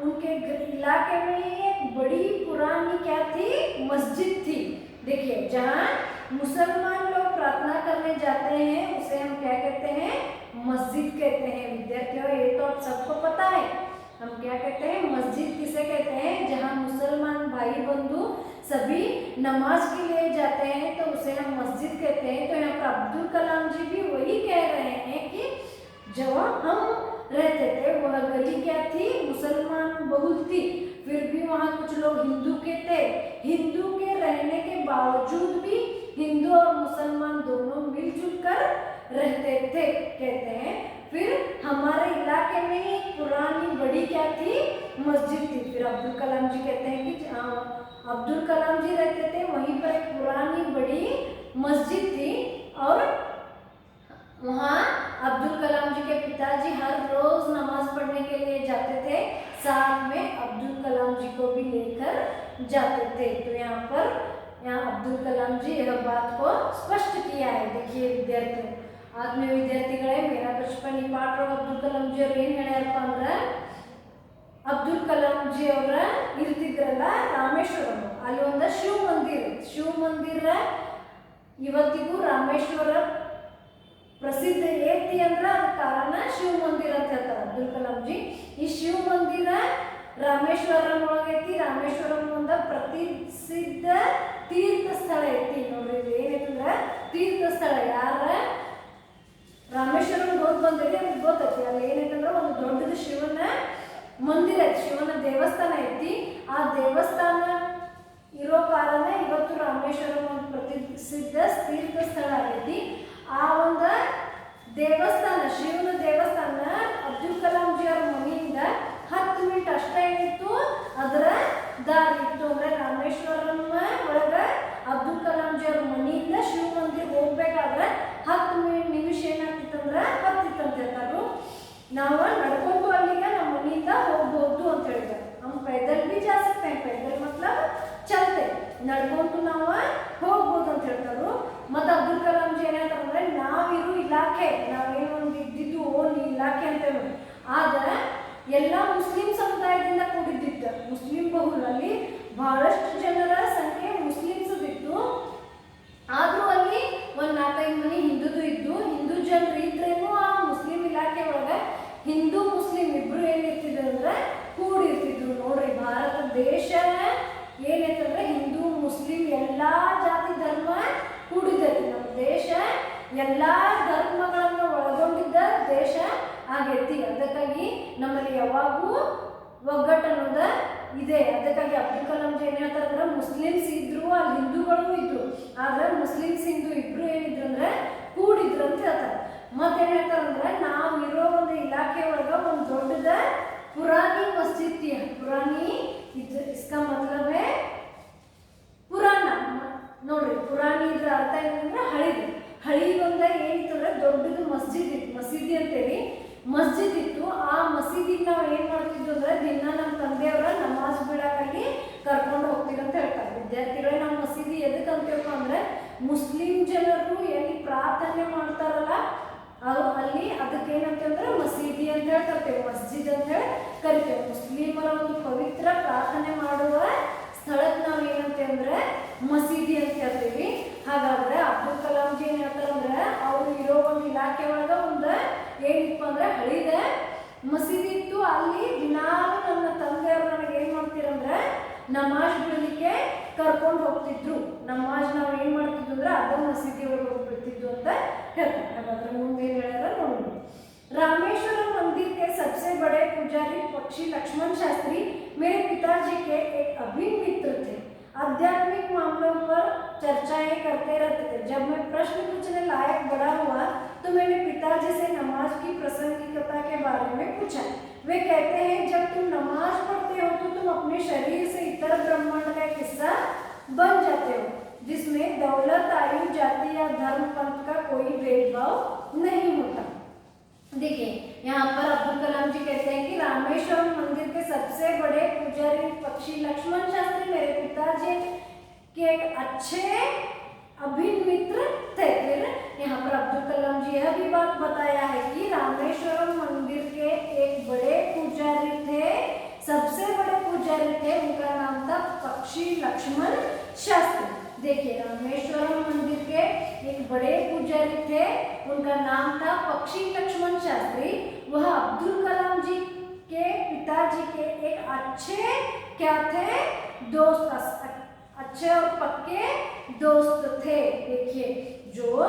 उनके इलाके में एक बड़ी पुरानी क्या थी, मस्जिद थी। देखिए जहाँ मुसलमान लोग प्रार्थना करने जाते हैं उसे हम क्या कहते हैं, मस्जिद कहते हैं। विद्यार्थियों ये तो आप सबको पता है, हम क्या कहते हैं, मस्जिद किसे कहते हैं, जहाँ मुसलमान भाई बंधु सभी नमाज के लिए जाते हैं तो उसे हम मस्जिद कहते हैं। तो यहाँ पर अब्दुल कलाम जी भी वही कह रहे हैं कि जब हम रहते थे वह गली क्या थी, मुसलमान बहुल थी, फिर भी वहाँ कुछ लोग हिंदू के थे। हिंदू के रहने के बावजूद भी हिंदू और मुसलमान दोनों मिलजुल कर रहते थे कहते हैं। फिर हमारे इलाके में एक पुरानी बड़ी क्या थी, मस्जिद थी। फिर अब्दुल कलाम जी कहते हैं कि अब्दुल कलाम जी रहते थे वहीं पर एक पुरानी बड़ी मस्जिद थी और वहाँ अब्दुल कलाम जी के पिताजी हर रोज नमाज पढ़ने के लिए जाते थे, साथ में अब्दुल कलाम जी को भी लेकर जाते थे। तो यहाँ अब्दुल कलाम जी यह बात को स्पष्ट किया है। देखिए विद्यार्थियों, आत्मीय ವಿದ್ಯಾರ್ಥಿಗಳೇ, मेरा बचपन ಈ ಪಾಠ ಅಬ್ದುಲ್ ಕಲಾಂ ಜಿ ಅವರು ಏನು ಹೇಳ್ಯಾರಪ್ಪ ಅಂದ್ರೆ, ಅಬ್ದುಲ್ ಕಲಾಂ ಜಿ ಅವರ ಇರ್ತಿದ್ರಲ್ಲ ರಾಮೇಶ್ವರಂ, ಅಲ್ಲಿ ಒಂದು ಶಿವ ಮಂದಿರ ಇವತ್ತಿಗೂ ರಾಮೇಶ್ವರ ಪ್ರಸಿದ್ಧ ಏತಿ ಅಂದ್ರೆ ಅದಕ್ಕೆ ಕಾರಣ ಶಿವ ಮಂದಿರ ಅಂತ ಹೇಳ್ತಾರೆ ಅಬ್ದುಲ್ ಕಲಾಂ ಜಿ। ಈ ಶಿವ ಮಂದಿರ ರಾಮೇಶ್ವರಂ ಒಳಗೈತಿ। ರಾಮೇಶ್ವರಂ ಒಂದು ಪ್ರಸಿದ್ಧ ತೀರ್ಥ ಸ್ಥಳ ಐತಿ ನೋಡ್ರಿ। ಇದು ಏನೈತಂದ್ರೆ ತೀರ್ಥ ಸ್ಥಳ, ಯಾರ ರಾಮೇಶ್ವರಂ ಹೋಗಿ ಬಂದಿರಿ ಅಂತ ಗೊತ್ತೈತಿ, ಅಲ್ಲಿ ಏನೈತಂದ್ರೆ ಒಂದು ದೊಡ್ಡದು ಶಿವನ ಮಂದಿರ ಐತಿ, ಶಿವನ ದೇವಸ್ಥಾನ ಐತಿ। ಆ ದೇವಸ್ಥಾನ ಇರೋ ಕಾರಣ ಇವತ್ತು ರಾಮೇಶ್ವರಂ ಒಂದು ಪ್ರಸಿದ್ಧ ತೀರ್ಥ ಸ್ಥಳ ಆಗೈತಿ। ಆ ಒಂದು ದೇವಸ್ಥಾನ, ಶಿವನ ದೇವಸ್ಥಾನ ಅಬ್ದುಲ್ ಕಲಾಂ ಜಿ ಅವರ ಮನೆಯಿಂದ 10 ಮಿನಿಟ್ ಅಷ್ಟೇ ಏನಿತ್ತು ಅದರ ದಾರಿ ಇತ್ತು। ಅಂದ್ರೆ ರಾಮೇಶ್ವರಂ ಒಳಗ ಅಬ್ದುಲ್ ಕಲಾಂ ಜಿ ಅವ್ರ ಮನೆಯಿಂದ ಶಿವ ಮಂದಿರ ಹೋಗ್ಬೇಕಾದ್ರೆ 10 ನಿಮಿಷ ಏನಾಗ್ತಿತ್ತಂದ್ರೆ ಹತ್ತಿತ್ತಂತ ಹೇಳ್ತಾರು। ನಾವು ನಡ್ಕೊಂಡು ಅಲ್ಲಿಗೆ ನಮ್ಮ ಮನೆಯಿಂದ ಹೋಗ್ಬೋದು ಅಂತ ಹೇಳಿದ್ದಾರೆ। हम पैदल भी जा सकते हैं, पैदल मतलब चलते, ನಡ್ಕೊಂಡು ನಾವು ಹೋಗ್ಬೋದು ಅಂತ ಹೇಳ್ತಾರು। ಮತ್ತು ಅಬ್ದುಲ್ ಕಲಾಂ ಜಿ ಏನಾಗ್ತಾರಂದ್ರೆ, ನಾವಿರೋ ಇಲಾಖೆ, ನಾವೇನು ಒಂದು ಇದ್ದಿದ್ದು ಓನ್ಲಿ ಇಲಾಖೆ ಅಂತ ಹೇಳಿ, ಆದರೆ ಎಲ್ಲ ಮುಸ್ಲಿಂ ಸಮುದಾಯದಿಂದ ಕೂಡಿದ್ದಿತ್ತು, ಮುಸ್ಲಿಂ ಬಹುಲ್, ಅಲ್ಲಿ ಬಹಳಷ್ಟು ಜನರ ಸಂಖ್ಯೆ ಮುಸ್ಲಿಮ್ಸ್ ಇತ್ತು। ಆದರೂ ಅಲ್ಲಿ ಒಂದು 4-5 ಮನೆ ಹಿಂದೂದು ಇದ್ದು, ಹಿಂದೂ ಜನರು ಇದ್ರೇನು ಆ ಮುಸ್ಲಿಂ ಇಲಾಖೆ ಒಳಗೆ ಹಿಂದೂ ಮುಸ್ಲಿಂ ಇಬ್ರು ಏನಿರ್ತಿದ್ರು ಅಂದ್ರೆ ಕೂಡಿರ್ತಿದ್ರು ನೋಡ್ರಿ। ಭಾರತ ದೇಶ ಏನೈತಂದ್ರೆ ಹಿಂದೂ ಮುಸ್ಲಿಂ ಎಲ್ಲ ಜಾತಿ ಧರ್ಮ ಕೂಡಿದೈತಿ। ನಮ್ಮ ದೇಶ ಎಲ್ಲ ಧರ್ಮಗಳನ್ನು ಒಳಗೊಂಡಿದ್ದ ದೇಶ ಆಗೈತಿ। ಅದಕ್ಕಾಗಿ ನಮ್ಮಲ್ಲಿ ಯಾವಾಗೂ ಒಗ್ಗಟ್ಟು ಅನ್ನೋದ ಇದೆ। ಅದಕ್ಕಾಗಿ ಅಬ್ದುಲ್ ಕಲಾಂ ಜಿ ಏನು ಹೇಳ್ತಾರಂದ್ರೆ, ಮುಸ್ಲಿಮ್ಸ್ ಇದ್ರು ಅಲ್ಲಿ ಹಿಂದೂಗಳು ಇದ್ರು, ಆದ್ರೆ ಮುಸ್ಲಿಮ್ಸ್ ಹಿಂದೂ ಇಬ್ರು ಏನಿದ್ರು ಅಂದ್ರೆ ಕೂಡಿದ್ರು ಅಂತ ಹೇಳ್ತಾರೆ। ಮತ್ತೇನು ಹೇಳ್ತಾರಂದ್ರೆ, ನಾವು ಇರೋ ಒಂದು ಇಲಾಖೆ ಒಳಗ ಒಂದು ದೊಡ್ಡದ पुरानी मस्जिद थी। पुरानी इसका मतलब है पुराना ನೋಡ್ರಿ। ಪುರಾಣಿ ಇದ್ರ ಅರ್ಥ ಏನಂದ್ರೆ ಹಳಿದು, ಹಳಿಗೊಂದ ಏನಿತ್ತು ಅಂದ್ರೆ ದೊಡ್ಡದು ಮಸೀದಿ ಅಂತೇಳಿ ಮಸ್ಜಿದ್ ಇತ್ತು। ಆ ಮಸೀದಿಗೆ ನಾವು ಏನ್ ಮಾಡ್ತಿದ್ವಿ ಅಂದ್ರೆ ದಿನ ನಮ್ಮ ತಂದೆಯವರ ನಮಾಜ್ ಬಿಡಾಕಲ್ಲಿ ಕರ್ಕೊಂಡು ಹೋಗ್ತೀವಿ ಅಂತ ಹೇಳ್ತಾರೆ। ವಿದ್ಯಾರ್ಥಿಗಳೇ, ನಾವು ಮಸೀದಿ ಎದಕ್ಕೆ ಅಂತೀವಪ್ಪ ಅಂದ್ರೆ, ಮುಸ್ಲಿಂ ಜನರು ಎಲ್ಲಿ ಪ್ರಾರ್ಥನೆ ಮಾಡ್ತಾರಲ್ಲ ಅಲ್ಲಿ ಅದಕ್ಕೆ ಏನಂತಂದ್ರೆ ಮಸೀದಿ ಅಂತ ಹೇಳಿ ಕರಿತೇವೆ, ಮಸ್ಜಿದ್ ಅಂತ ಹೇಳಿ ಕರಿತೇವೆ। ಮುಸ್ಲಿಮರ ಒಂದು ಪವಿತ್ರ ಪ್ರಾರ್ಥನೆ ಮಾಡುವ ಸ್ಥಳಕ್ಕೆ ನಾವು ಏನಂತೇವೆ ಅಂದ್ರೆ ಮಸೀದಿ ಅಂತ ಹೇಳ್ತೀವಿ। ಹಾಗಾದ್ರೆ ಅಬ್ದುಲ್ ಕಲಾಂ ಜಿ ಏನ್ ಹೇಳ್ತಾರಂದ್ರೆ, ಅವ್ರು ಇರೋ ಒಂದು ಇಲಾಖೆ ಒಳಗ ಒಂದು ಏನಿತ್ತು ಅಂದ್ರೆ ಹಳಿದ ಮಸೀದಿ ಇತ್ತು। ಅಲ್ಲಿ ದಿನಾಲು ನನ್ನ ತಂದೆಯವರು ನನಗೆ ಏನ್ ಮಾಡ್ತೀರಂದ್ರೆ ನಮಾಜ್ ಬಿಡಲಿಕ್ಕೆ ಕರ್ಕೊಂಡು ಹೋಗ್ತಿದ್ರು। ನಮಾಜ್ ನಾವು ಏನ್ ಮಾಡ್ತಿದ್ವಿ ಅಂದ್ರೆ ಅದ ಮಸೀದಿ ಒಳಗೆ ಹೋಗ್ಬಿಡ್ತಿದ್ವು ಅಂತ ಹೇಳ್ತಾರೆ। ಹಾಗಾದ್ರೆ ಮುಂದೆ ಏನ್ ಹೇಳ್ಯಾರ ನೋಡೋಣ। रामेश्वरम मंदिर के सबसे बड़े पुजारी पक्षी लक्ष्मण शास्त्री मेरे पिताजी के एक अभिन्न मित्र थे। आध्यात्मिक मामलों पर चर्चाएं करते रहते थे। जब मैं प्रश्न पूछने लायक बड़ा हुआ तो मैंने पिताजी से नमाज की प्रासंगिकता के बारे में पूछा। वे कहते हैं, जब तुम नमाज पढ़ते हो तो तुम अपने शरीर से इतर ब्रह्मांड का एक हिस्सा बन जाते हो, जिसमें दौलत, आयु, जाति या धर्म पंथ का कोई भेदभाव नहीं होता। देखिए यहाँ पर अब्दुल कलाम जी कहते हैं कि रामेश्वरम मंदिर के सबसे बड़े पुजारी पक्षी लक्ष्मण शास्त्री मेरे पिताजी के एक अच्छे अभिन्न मित्र थे। फिर यहाँ पर अब्दुल कलाम जी यह भी बात बताया है कि रामेश्वरम मंदिर के एक बड़े पुजारी थे, सबसे बड़े पुजारी थे, उनका नाम था पक्षी लक्ष्मण शास्त्री। देखिए रामेश्वरम मंदिर के एक बड़े पुजारी थे, उनका नाम था पक्षी लक्ष्मण शास्त्री। वह अब्दुल कलाम जी के पिताजी के एक अच्छे क्या थे, दोस्त, अच्छे और पक्के दोस्त थे। देखिए जो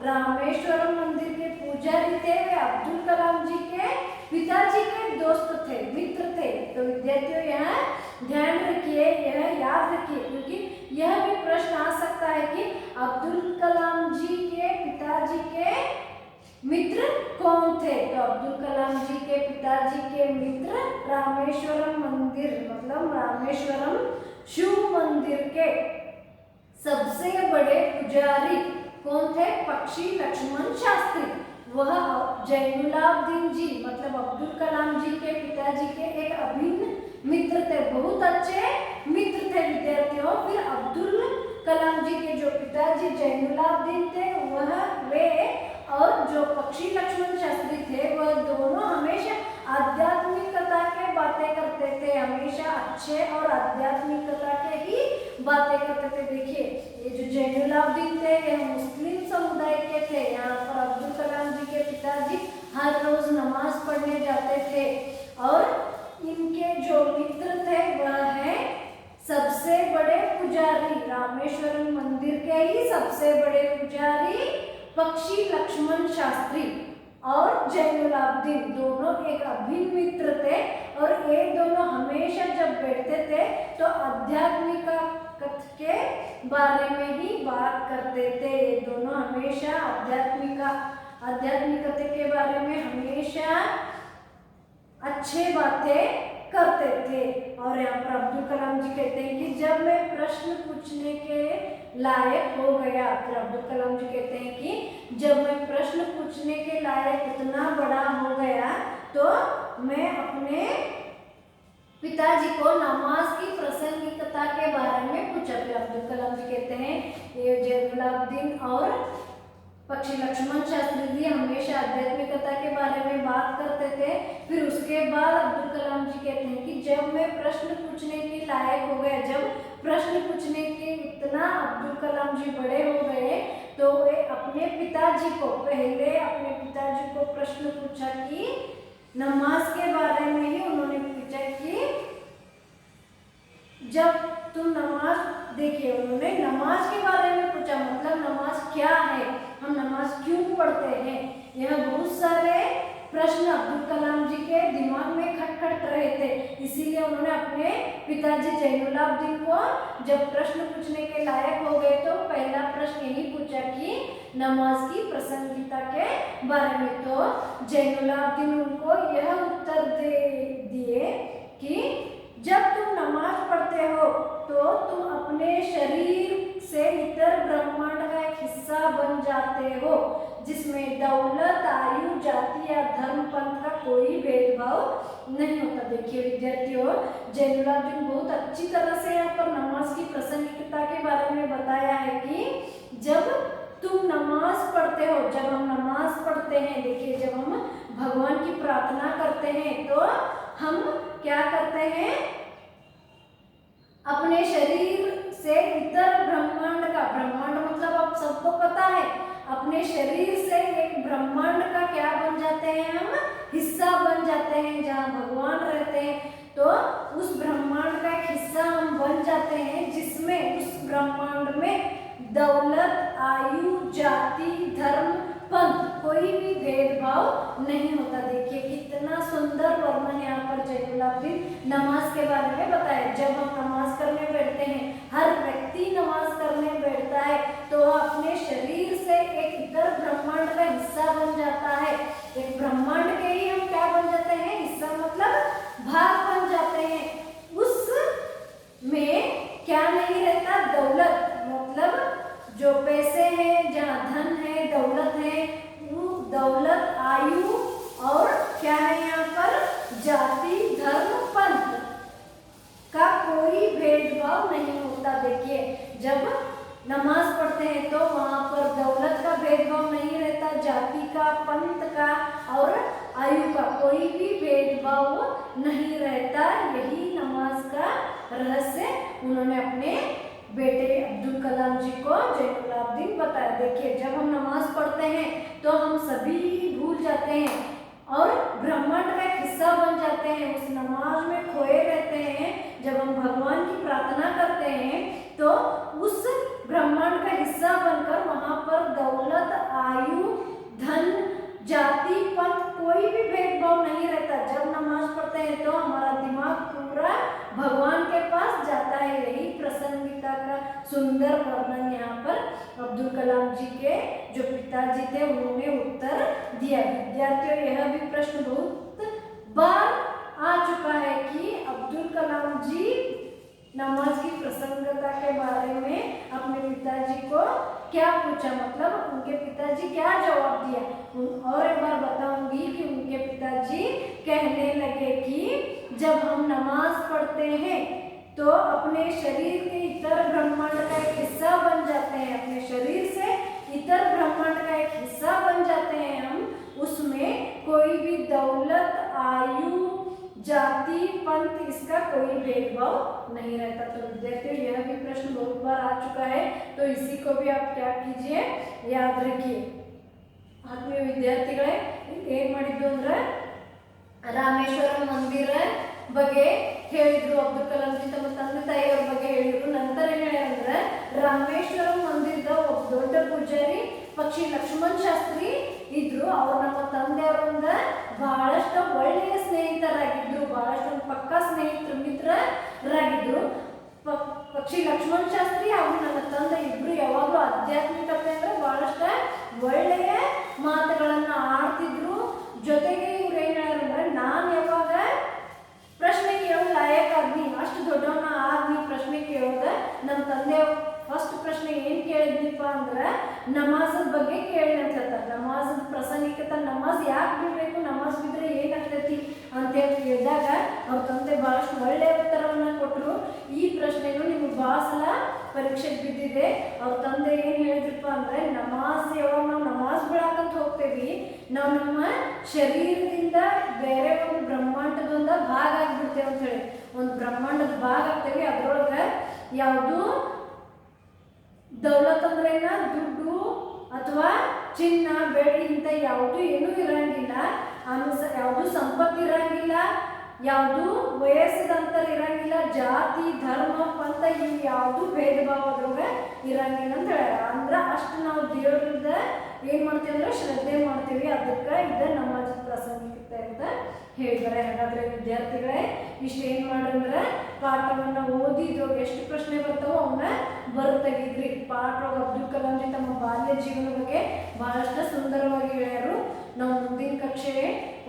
रामेश्वरम मंदिर के पुजारी थे वे अब्दुल कलाम जी के पिताजी के दोस्त थे, मित्र थे। तो विद्यार्थियों यहाँ ध्यान रखिए, यह याद रखिए, क्योंकि यह भी प्रश्न आ सकता है कि अब्दुल कलाम जी के पिताजी के मित्र कौन थे। तो अब्दुल कलाम जी के पिताजी के मित्र रामेश्वरम मंदिर मतलब रामेश्वरम शिव मंदिर के सबसे बड़े पुजारी कौन थे, पक्षी लक्ष्मण शास्त्री। वह जैनुलाब्दीन जी मतलब अब्दुल कलाम जी के पिताजी के एक अभिन्न मित्र थे, बहुत अच्छे मित्र थे विद्यार्थियों। फिर अब्दुल कलाम जी के जो पिताजी जैनुलाब्दीन थे वे और जो पक्षी लक्ष्मण शास्त्री थे वह दोनों हमेशा आध्यात्मिकता के बातें करते थे, हमेशा अच्छे और आध्यात्मिकता के ही बातें करते थे। देखिए ये जो जैनुलाब्दीन थे यह मुस्लिम समुदाय के थे। यहाँ पर अब्दुल कलाम जी के पिताजी हर रोज नमाज पढ़ने जाते थे और इनके जो मित्र थे वह है सबसे बड़े पुजारी, रामेश्वरम मंदिर के ही सबसे बड़े पुजारी पक्षी लक्ष्मण शास्त्री और जैनुलाब्दीन, दोनों एक अभिन्न मित्र थे। और ये दोनों हमेशा जब बैठते थे तो आध्यात्मिक के बारे में ही बात करते थे। ये दोनों हमेशा आध्यात्मिकता के बारे में हमेशा अच्छे बातें करते थे। और यहाँ पर अब्दुल कलाम जी कहते हैं कि जब मैं प्रश्न पूछने के लायक हो गया, फिर अब्दुल कलाम जी कहते हैं कि जब मैं प्रश्न पूछने के लायक इतना बड़ा हो गया तो मैं अपने पिताजी को नमाज की प्रासंगिकता के बारे में पूछा। फिर अब्दुल कलाम जी कहते हैं ये जैनुलाब्दीन और पक्षी लक्ष्मण शास्त्री जी हमेशा आध्यात्मिकता के बारे में बात करते थे। फिर उसके बाद अब्दुल कलाम जी कहते हैं कि जब मैं प्रश्न पूछने के लायक हो गया, जब प्रश्न पूछने के इतना अब्दुल कलाम जी बड़े हो गए तो वे अपने पिताजी को प्रश्न पूछा कि नमाज के बारे में ही उन्होंने पूछा कि जब तुम नमाज, देखिए उन्होंने नमाज के बारे में पूछा, मतलब नमाज क्या है, हम नमाज क्यों पढ़ते हैं। यह बहुत सारे प्रश्न अब्दुल कलाम जी के दिमाग में खटखट रहे थे, इसीलिए उन्होंने अपने पिताजी जैनुलाब्दीन को जब प्रश्न पूछने के लायक हो गए तो पहला प्रश्न यही पूछा कि नमाज की प्रासंगिकता के बारे में। तो जैनुलाब्दीन उनको यह उत्तर दिए कि जब तुम नमाज पढ़ते हो तो तुम अपने शरीर से इतर ब्रह्मांड का एक हिस्सा बन जाते हो, जिसमें दौलत, आयु, जाति या धर्म, पंथ का कोई भेदभाव नहीं होता। देखिए विद्यार्थियों, जैनुलाब्दीन बहुत अच्छी तरह से यहाँ पर नमाज की प्रासंगिकता के बारे में बताया है कि जब तुम नमाज पढ़ते हो, जब हम नमाज पढ़ते हैं, देखिए जब हम भगवान की प्रार्थना करते हैं तो हम क्या करते हैं, अपने शरीर से इतर ब्रह्मांड का, ब्रह्मांड मतलब आप सबको पता है, अपने शरीर से एक ब्रह्मांड का क्या बन जाते हैं, हम हिस्सा बन जाते हैं। जहाँ भगवान रहते हैं तो उस ब्रह्मांड का एक हिस्सा हम बन जाते हैं, जिसमें उस ब्रह्मांड में दौलत, आयु, जाति, धर्म, पंथ कोई भी भेदभाव नहीं होता। देखिए कितना सुंदर वर्णन यहाँ पर जैनुलाब्दीन नमाज के बारे में बताया। जब हम नमाज करने बैठते हैं, हर व्यक्ति नमाज करने बैठता है तो वह अपने शरीर से एक इतर ब्रह्मांड का हिस्सा बन जाता है। एक ब्रह्मांड के ही हम क्या बन जाते हैं, हिस्सा मतलब भाग बन जाते हैं। उस में क्या नहीं रहता, दौलत, मतलब जो पैसे हैं, जहाँ धन है, दौलत है, वो दौलत, आयु और क्या है यहाँ पर जाति, धर्म, पंथ का कोई भेदभाव नहीं होता। देखिए जब नमाज पढ़ते हैं तो वहाँ पर दौलत का भेदभाव नहीं रहता, जाति का, पंथ का और आयु का कोई भी भेदभाव नहीं रहता। यही नमाज का रहस्य उन्होंने अपने बेटे अब्दुल कलाम जी को जैनुलाब्दीन बताया। देखिए जब हम नमाज पढ़ते हैं तो हम सभी भूल जाते हैं और ब्रह्मांड का एक हिस्सा बन जाते हैं, उस नमाज में खोए रहते हैं। जब हम भगवान की प्रार्थना करते हैं तो उस ब्रह्मांड का हिस्सा बनकर वहाँ पर दौलत, आयु, धन, जाति, पंथ कोई भी भेदभाव नहीं रहता। जब नमाज पढ़ते हैं तो हमारा दिमाग पूरा भगवान के पास जाता है। यही प्रसन्नता का सुंदर वर्णन यहाँ पर अब्दुल कलाम जी के जो पिताजी थे उन्होंने उत्तर दिया। विद्यार्थियों यह भी प्रश्न बहुत बार आ चुका है कि अब्दुल कलाम जी नमाज की प्रसंगता के बारे में अपने पिताजी को क्या पूछा, मतलब उनके पिताजी क्या जवाब दिया। और एक बार बताऊंगी कि उनके पिताजी कहने लगे कि जब हम नमाज पढ़ते हैं तो अपने शरीर के इतर ब्रह्मांड का एक हिस्सा बन जाते हैं, अपने शरीर से इतर ब्रह्मांड का एक हिस्सा बन जाते हैं हम। उसमें कोई भी दौलत, आयु, जाति, पंथ इसका कोई भेदभाव नहीं रहता। तो विद्यार्थियों यह भी प्रश्न बहुत बार आ चुका है, तो इसी को भी आप क्या कीजिए, याद रखिए। आत्मीय विद्याರ್ಥಿಗಳೇ ಏನು ಮಾಡಿದ್ರು ಅಂದ್ರೆ ರಾಮೇಶ್ವರಂ ಮಂದಿರ ಬಗ್ಗೆ ಹೇಳಿದ್ರು, ಅಬ್ದುಲ್ ಕಲಾಂ ಜಿ ತಮ್ಮ ತಂದೆ ತಾಯಿಯವರ ಬಗ್ಗೆ ಹೇಳಿದ್ರು। ನಂತರ ಏನು ಹೇಳಿದ್ರೆ ರಾಮೇಶ್ವರಂ ಮಂದಿರದ ಒಬ್ಬ ದೊಡ್ಡ ಪೂಜಾರಿ ಪಕ್ಷಿ ಲಕ್ಷ್ಮಣ್ ಶಾಸ್ತ್ರಿ ಇದ್ರು। ಅವರು ನಮ್ಮ ತಂದೆಯವರಿಂದ ಬಹಳಷ್ಟು ಒಳ್ಳೆಯ ಸ್ನೇಹಿತರಾಗಿದ್ರು, ಬಹಳಷ್ಟು ಪಕ್ಕಾ ಸ್ನೇಹಿತರು, ಮಿತ್ರರಾಗಿದ್ರು। ಪಕ್ಷಿ ಲಕ್ಷ್ಮಣ್ ಶಾಸ್ತ್ರಿ ಅವರು ನನ್ನ ತಂದೆ ಇಬ್ರು ಯಾವಾಗಲೂ ಆಧ್ಯಾತ್ಮಿಕತೆ ಅಂದ್ರೆ ಬಹಳಷ್ಟು ಒಳ್ಳೆಯ ಮಾತುಗಳನ್ನ ಆಡ್ತಿದ್ರು। ಜೊತೆಗೆ ಇವ್ರು ಏನ್ ಹೇಳಿದ್ರೆ ನಾನು ಯಾವಾಗ ಪ್ರಶ್ನೆ ಕೇಳೋ ಲಾಯಕ್ ಆದ್ನಿ, ಅಷ್ಟು ದೊಡ್ಡವನ್ನ ಆದ್ನಿ ಪ್ರಶ್ನೆ ಕೇಳೋದ, ನಮ್ಮ ತಂದೆ ಫಸ್ಟ್ ಪ್ರಶ್ನೆ ಏನ್ ಕೇಳಿದ್ನಿಪ್ಪ ಅಂದ್ರೆ ನಮಾಜದ ಬಗ್ಗೆ ಕೇಳಿ ಅಂತ ಹೇಳ್ತಾರೆ। ನಮಾಜದ ಪ್ರಾಸಂಗಿಕತೆ, ನಮಾಜ್ ಯಾಕೆ ಬಿಡಬೇಕು, ನಮಾಜ್ ಬಿದ್ರೆ ಏನಾಗ್ತೈತಿ ಅಂತ ಹೇಳಿ ಕೇಳಿದಾಗ ಅವ್ರ ತಂದೆ ಬಹಳಷ್ಟು ಒಳ್ಳೆಯ ಉತ್ತರವನ್ನ ಕೊಟ್ಟರು। ಈ ಪ್ರಶ್ನೆನೂ ನಿಮ್ಗೆ ಬಹಳ ಸಲ ಪರೀಕ್ಷೆಗೆ ಬಿದ್ದಿದೆ। ಅವ್ರ ತಂದೆ ಏನ್ ಹೇಳಿದ್ರಪ್ಪ ಅಂದ್ರೆ ನಮಾಜ್ ಯಾವಾಗ ನಾವು ನಮಾಜ್ ಬಿಡಾಕಂತ ಹೋಗ್ತೇವಿ, ನಾವು ನಮ್ಮ ಶರೀರದಿಂದ ಬೇರೆ ಒಂದು ಬ್ರಹ್ಮಾಂಡದೊಂದ ಭಾಗ ಆಗ್ಬಿಡ್ತೇವೆ ಅಂತ ಹೇಳಿ, ಒಂದು ಬ್ರಹ್ಮಾಂಡದ ಭಾಗ ಆಗ್ತೇವಿ। ಅದ್ರೊಳಗೆ ಯಾವುದು ದೌಲತ್ ಅಂದ್ರೇನ ದುಡ್ಡು ಅಥವಾ ಚಿನ್ನ, ಬೆಳ್ಳಿ ಇಂಥ ಯಾವುದು ಏನೂ ಇರಂಗಿಲ್ಲ, ಯಾವುದು ಸಂಪತ್ತು ಇರಂಗಿಲ್ಲ, ಯಾವುದು ವಯಸ್ಸಿನ ಅಂತರ ಇರಂಗಿಲ್ಲ, ಜಾತಿ, ಧರ್ಮ, ಪಂಥ ಇವು ಯಾವುದು ಭೇದ ಭಾವ ಅದ್ರೊಳಗೆ ಇರಂಗಿಲ್ಲ ಅಂತ ಹೇಳ್ಯಾರ। ಅಂದ್ರೆ ಅಷ್ಟು ನಾವು ದೇವರಿಂದ ಏನ್ ಮಾಡ್ತೀವಿ ಅಂದ್ರೆ ಶ್ರದ್ಧೆ ಮಾಡ್ತೀವಿ, ಅದಕ್ಕೆ ಇದು ನಮಾಜ್ ಪ್ರಾಸಂಗಿಕತೆ ಅಂತ ಹೇಳಿದ್ದಾರೆ। ಹಾಗಾದ್ರೆ ವಿದ್ಯಾರ್ಥಿಗಳೇ ಇಷ್ಟು ಏನ್ ಮಾಡ್ರಂದ್ರೆ ಪಾಠವನ್ನ ಓದಿದ್ರೊಳಗೆ ಎಷ್ಟು ಪ್ರಶ್ನೆ ಬರ್ತಾವೋ ಅವನ್ನ ಬರುತ್ತಾಗಿದ್ರಿ। ಪಾಠ ಅಬ್ದುಲ್ ಕಲಾಂ ಜಿ ತಮ್ಮ ಬಾಲ್ಯ ಜೀವನ ಬಗ್ಗೆ ಬಹಳಷ್ಟು ಸುಂದರವಾಗಿ ಹೇಳ್ಯಾರು। ನಾವು ಮುಂದಿನ ಕಕ್ಷೆ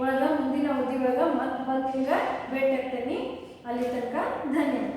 ಒಳಗ ಮುಂದಿನ ಅವಧಿ ಒಳಗ ಮತ್ತೆ ಬಂದು ಭೇಟಿ ಆಗ್ತೇನೆ। ಅಲ್ಲಿ ತನಕ ಧನ್ಯವಾದ।